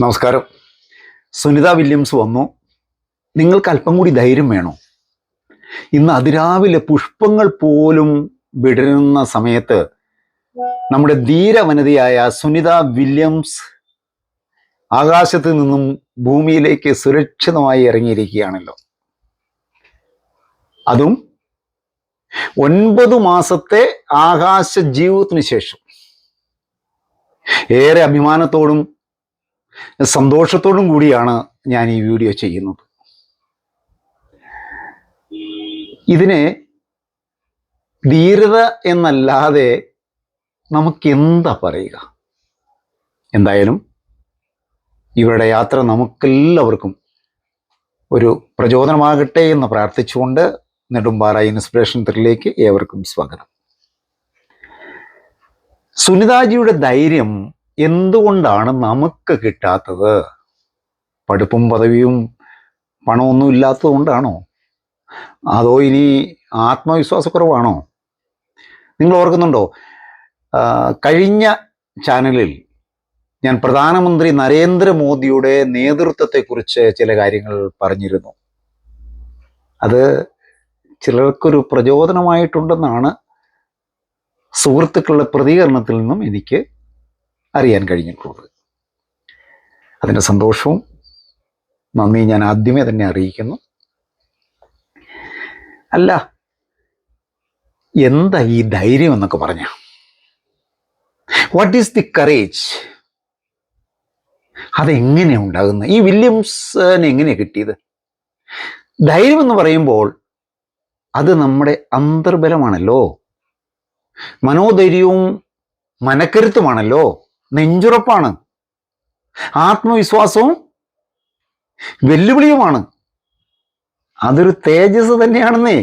നമസ്കാരം. സുനിത വില്യംസ് വന്നു. നിങ്ങൾക്ക് അല്പം കൂടി ധൈര്യം വേണോ? ഇന്ന് അതിരാവിലെ പുഷ്പങ്ങൾ പോലും വിടരുന്ന സമയത്ത് നമ്മുടെ ധീരവനിതയായ സുനിത വില്യംസ് ആകാശത്ത് നിന്നും ഭൂമിയിലേക്ക് സുരക്ഷിതമായി ഇറങ്ങിയിരിക്കുകയാണല്ലോ. അതും 9 മാസത്തെ ആകാശ ജീവിതത്തിന് ശേഷം ഏറെ അഭിമാനത്തോടും സന്തോഷത്തോടും കൂടിയാണ് ഞാൻ ഈ വീഡിയോ ചെയ്യുന്നത്. ഇതിനെ ധീരത എന്നല്ലാതെ നമുക്കെന്താ പറയുക? എന്തായാലും ഇവരുടെ യാത്ര നമുക്കെല്ലാവർക്കും ഒരു പ്രചോദനമാകട്ടെ എന്ന് പ്രാർത്ഥിച്ചുകൊണ്ട് നെടുമ്പാറ ഇൻസ്പിറേഷൻ 3ലേക്ക് ഏവർക്കും സ്വാഗതം. സുനിതാജിയുടെ ധൈര്യം എന്തുകൊണ്ടാണ് നമുക്ക് കിട്ടാത്തത്? പഠിപ്പും പദവിയും പണമൊന്നും ഇല്ലാത്തത് കൊണ്ടാണോ? അതോ ഇനി ആത്മവിശ്വാസക്കുറവാണോ? നിങ്ങൾ ഓർക്കുന്നുണ്ടോ, കഴിഞ്ഞ ചാനലിൽ ഞാൻ പ്രധാനമന്ത്രി നരേന്ദ്രമോദിയുടെ നേതൃത്വത്തെക്കുറിച്ച് ചില കാര്യങ്ങൾ പറഞ്ഞിരുന്നു. അത് ചിലർക്കൊരു പ്രചോദനമായിട്ടുണ്ടെന്നാണ് സുഹൃത്തുക്കളുടെ പ്രതികരണത്തിൽ നിന്നും എനിക്ക് അറിയാൻ കഴിഞ്ഞിട്ടുള്ളത്. അതിൻ്റെ സന്തോഷവും നന്ദി ഞാൻ ആദ്യമേ തന്നെ അറിയിക്കുന്നു. അല്ല, എന്താ ഈ ധൈര്യം എന്നൊക്കെ പറഞ്ഞ? What is the courage? അതെങ്ങനെയാണ് ഉണ്ടാകുന്നത്? ഈ വില്യംസിന് എങ്ങനെയാണ് കിട്ടിയത്? ധൈര്യം എന്ന് പറയുമ്പോൾ അത് നമ്മുടെ അന്തർബലമാണല്ലോ, മനോധൈര്യവും മനക്കരുത്തുമാണല്ലോ, നെഞ്ചുറപ്പാണ്, ആത്മവിശ്വാസവും വെല്ലുവിളിയുമാണ്. അതൊരു തേജസ് തന്നെയാണെന്നേ.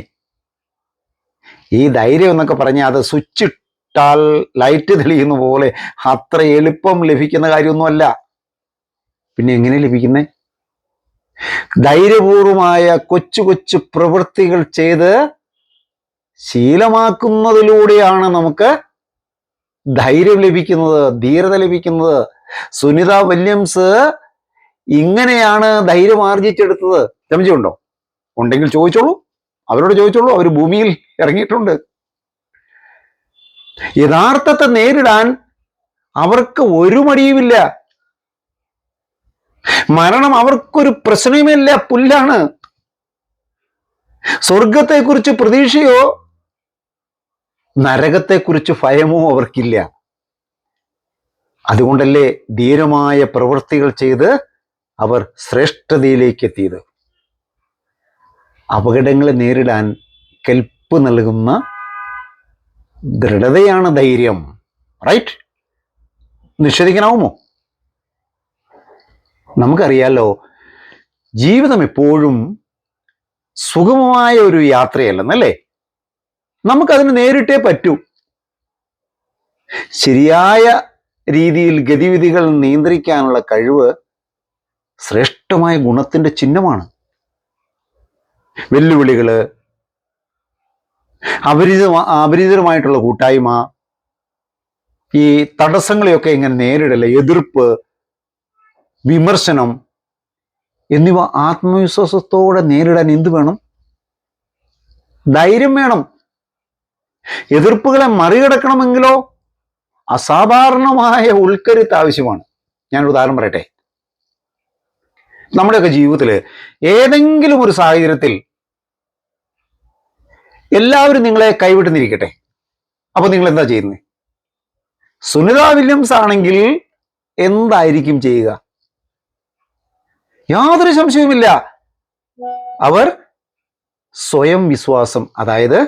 ഈ ധൈര്യം എന്നൊക്കെ പറഞ്ഞാൽ അത് സ്വിച്ച് ഇട്ടാൽ ലൈറ്റ് തെളിയുന്ന പോലെ അത്ര എളുപ്പം ലഭിക്കുന്ന കാര്യമൊന്നുമല്ല. പിന്നെ എങ്ങനെ ലഭിക്കുന്നേ? ധൈര്യപൂർവമായ കൊച്ചു കൊച്ചു പ്രവൃത്തികൾ ചെയ്ത് ശീലമാക്കുന്നതിലൂടെയാണ് നമുക്ക് ധൈര്യം ലഭിക്കുന്നത്, ധീരത ലഭിക്കുന്നത്. സുനിത വില്യംസ് ഇങ്ങനെയാണ് ധൈര്യം ആർജിച്ചെടുത്തത്. സംശയമുണ്ടോ? ഉണ്ടെങ്കിൽ ചോദിച്ചോളൂ, അവരോട് ചോദിച്ചോളൂ. അവർ ഭൂമിയിൽ ഇറങ്ങിയിട്ടുണ്ട്. യഥാർത്ഥത്തെ നേരിടാൻ അവർക്ക് ഒരു മടിയുമില്ല. മരണം അവർക്കൊരു പ്രശ്നമില്ല, പുല്ലാണ്. സ്വർഗത്തെക്കുറിച്ച് പ്രതീക്ഷയോ നരകത്തെക്കുറിച്ച് ഭയമോ അവർക്കില്ല. അതുകൊണ്ടല്ലേ ധീരമായ പ്രവൃത്തികൾ ചെയ്ത് അവർ ശ്രേഷ്ഠതയിലേക്ക് എത്തിയത്. അപകടങ്ങളെ നേരിടാൻ കെൽപ്പ് നൽകുന്ന ദൃഢതയാണ് ധൈര്യം. റൈറ്റ്? നിഷേധിക്കാനാവുമോ? നമുക്കറിയാലോ, ജീവിതം എപ്പോഴും സുഗമമായ ഒരു യാത്രയല്ലെന്നല്ലേ. നമുക്കതിന് നേരിട്ടേ പറ്റൂ. ശരിയായ രീതിയിൽ ഗതിവിധികൾ നിയന്ത്രിക്കാനുള്ള കഴിവ് ശ്രേഷ്ഠമായ ഗുണത്തിന്റെ ചിഹ്നമാണ്. വെല്ലുവിളികള്, അപരിചിതമായിട്ടുള്ള കൂട്ടായ്മ, ഈ തടസ്സങ്ങളെയൊക്കെ എങ്ങനെ നേരിടല്, എതിർപ്പ്, വിമർശനം എന്നിവ ആത്മവിശ്വാസത്തോടെ നേരിടാൻ എന്ത് വേണം? ധൈര്യം വേണം. എതിർപ്പുകളെ മറികടക്കണമെങ്കിലോ അസാധാരണമായ ഉൾക്കരുത്ത് ആവശ്യമാണ്. ഞാനൊരു ഉദാഹരണം പറയട്ടെ. നമ്മുടെയൊക്കെ ജീവിതത്തിൽ ഏതെങ്കിലും ഒരു സാഹചര്യത്തിൽ എല്ലാവരും നിങ്ങളെ കൈവിട്ടുന്നിരിക്കട്ടെ. അപ്പൊ നിങ്ങൾ എന്താ ചെയ്യുന്നത്? സുനിത വില്യംസ് ആണെങ്കിൽ എന്തായിരിക്കും ചെയ്യുക? യാതൊരു സംശയവുമില്ല, അവർ സ്വയം വിശ്വാസം, അതായത്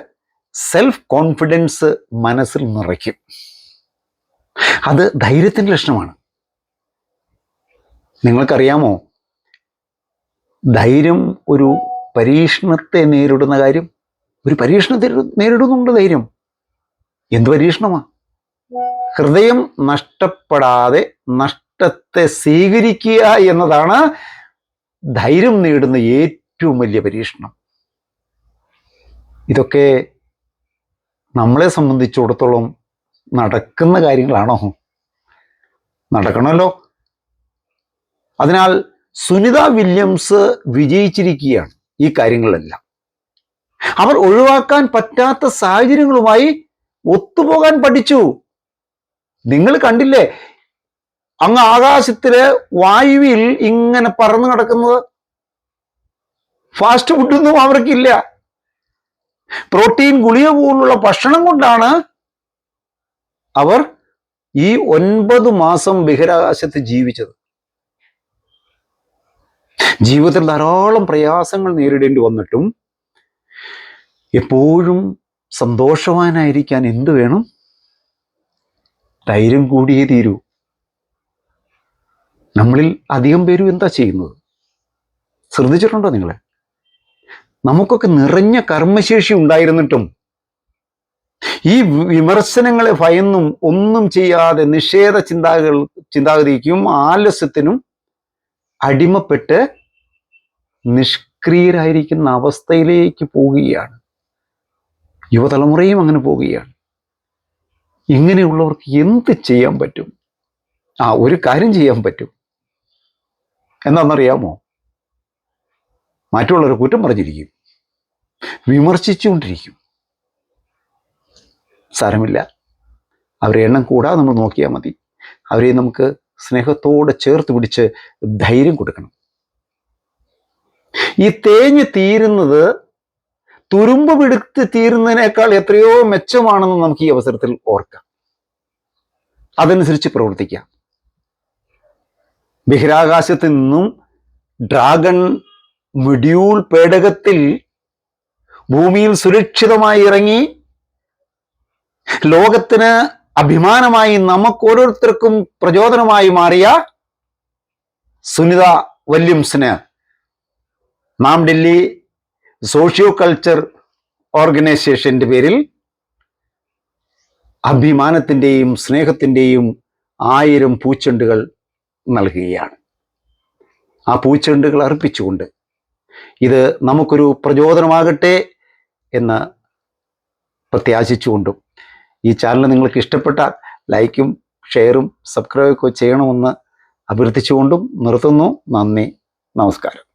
സെൽഫ് കോൺഫിഡൻസ് മനസ്സിൽ നിറയ്ക്കും. അത് ധൈര്യത്തിന്റെ ലക്ഷണമാണ്. നിങ്ങൾക്കറിയാമോ, ധൈര്യം ഒരു പരീക്ഷണത്തെ നേരിടുന്ന കാര്യം? ഒരു പരീക്ഷണത്തെ നേരിടുന്നുണ്ട് ധൈര്യം. എന്ത് പരീക്ഷണമാ? ഹൃദയം നഷ്ടപ്പെടാതെ നഷ്ടത്തെ സ്വീകരിക്കുക എന്നതാണ് ധൈര്യം നേടുന്ന ഏറ്റവും വലിയ പരീക്ഷണം. ഇതൊക്കെ നമ്മളെ സംബന്ധിച്ചിടത്തോളം നടക്കുന്ന കാര്യങ്ങളാണോ? നടക്കണമല്ലോ. അതിനാൽ സുനിത വില്യംസ് വിജയിച്ചിരിക്കുകയാണ് ഈ കാര്യങ്ങളെല്ലാം. അവർ ഒഴിവാക്കാൻ പറ്റാത്ത സാഹചര്യങ്ങളുമായി ഒത്തുപോകാൻ പഠിച്ചു. നിങ്ങൾ കണ്ടില്ലേ അങ്ങ് ആകാശത്തില് വായുവിൽ ഇങ്ങനെ പറന്നു കിടക്കുന്നത്? ഫാസ്റ്റ് ഫുഡൊന്നും അവർക്കില്ല. പ്രോട്ടീൻ ഗുളിക പോലുള്ള ഭക്ഷണം കൊണ്ടാണ് അവർ ഈ 9 മാസം ബഹിരാകാശത്ത് ജീവിച്ചത്. ജീവിതത്തിൽ ധാരാളം പ്രയാസങ്ങൾ നേരിടേണ്ടി വന്നിട്ടും എപ്പോഴും സന്തോഷവാനായിരിക്കാൻ എന്ത് വേണം? ധൈര്യം കൂടിയേ തീരൂ. നമ്മളിൽ അധികം പേരും എന്താ ചെയ്യുന്നത്? ശ്രദ്ധിച്ചിട്ടുണ്ടോ നിങ്ങളെ? നമുക്കൊക്കെ നിറഞ്ഞ കർമ്മശേഷി ഉണ്ടായിരുന്നിട്ടും ഈ വിമർശനങ്ങളെ ഭയന്നും ഒന്നും ചെയ്യാതെ നിഷേധ ചിന്താഗതിക്കും ആലസ്യത്തിനും അടിമപ്പെട്ട് നിഷ്ക്രിയരായിരിക്കുന്ന അവസ്ഥയിലേക്ക് പോവുകയാണ്. യുവതലമുറയും അങ്ങനെ പോവുകയാണ്. ഇങ്ങനെയുള്ളവർക്ക് എന്ത് ചെയ്യാൻ പറ്റും? ഒരു കാര്യം ചെയ്യാൻ പറ്റും. എന്താണെന്നറിയാമോ? മറ്റുള്ളവരെ കുറ്റം പറഞ്ഞിരിക്കും, വിമർശിച്ചുകൊണ്ടിരിക്കും. സാരമില്ല, അവരെ എണ്ണം കൂടാതെ നമ്മൾ നോക്കിയാൽ മതി. അവരെ നമുക്ക് സ്നേഹത്തോടെ ചേർത്ത് പിടിച്ച് ധൈര്യം കൊടുക്കണം. ഈ തേഞ്ഞ് തീരുന്നത് തുരുമ്പ് പിടുത്ത് തീരുന്നതിനേക്കാൾ എത്രയോ മെച്ചമാണെന്ന് നമുക്ക് ഈ അവസരത്തിൽ ഓർക്കാം. അതനുസരിച്ച് പ്രവർത്തിക്കാം. ബഹിരാകാശത്ത് നിന്നും ഡ്രാഗൺ മൊഡ്യൂൾ പേടകത്തിൽ ഭൂമിയിൽ സുരക്ഷിതമായി ഇറങ്ങി ലോകത്തിന് അഭിമാനമായി നമുക്കോരോരുത്തർക്കും പ്രചോദനമായി മാറിയ സുനിത വില്യംസിന് നാം ഡൽഹി സോഷ്യോ കൾച്ചർ ഓർഗനൈസേഷന്റെ പേരിൽ അഭിമാനത്തിൻ്റെയും സ്നേഹത്തിൻ്റെയും 1000 പൂച്ചെണ്ടുകൾ നൽകുകയാണ്. ആ പൂച്ചെണ്ടുകൾ അർപ്പിച്ചുകൊണ്ട് ഇത് നമുക്കൊരു പ്രചോദനമാകട്ടെ എന്ന് പ്രത്യാശിച്ചുകൊണ്ടും ഈ ചാനൽ നിങ്ങൾക്ക് ഇഷ്ടപ്പെട്ടാൽ ലൈക്കും ഷെയറും സബ്സ്ക്രൈബൊക്കെ ചെയ്യണമെന്ന് അഭ്യർത്ഥിച്ചുകൊണ്ടും നിർത്തുന്നു. നന്ദി, നമസ്കാരം.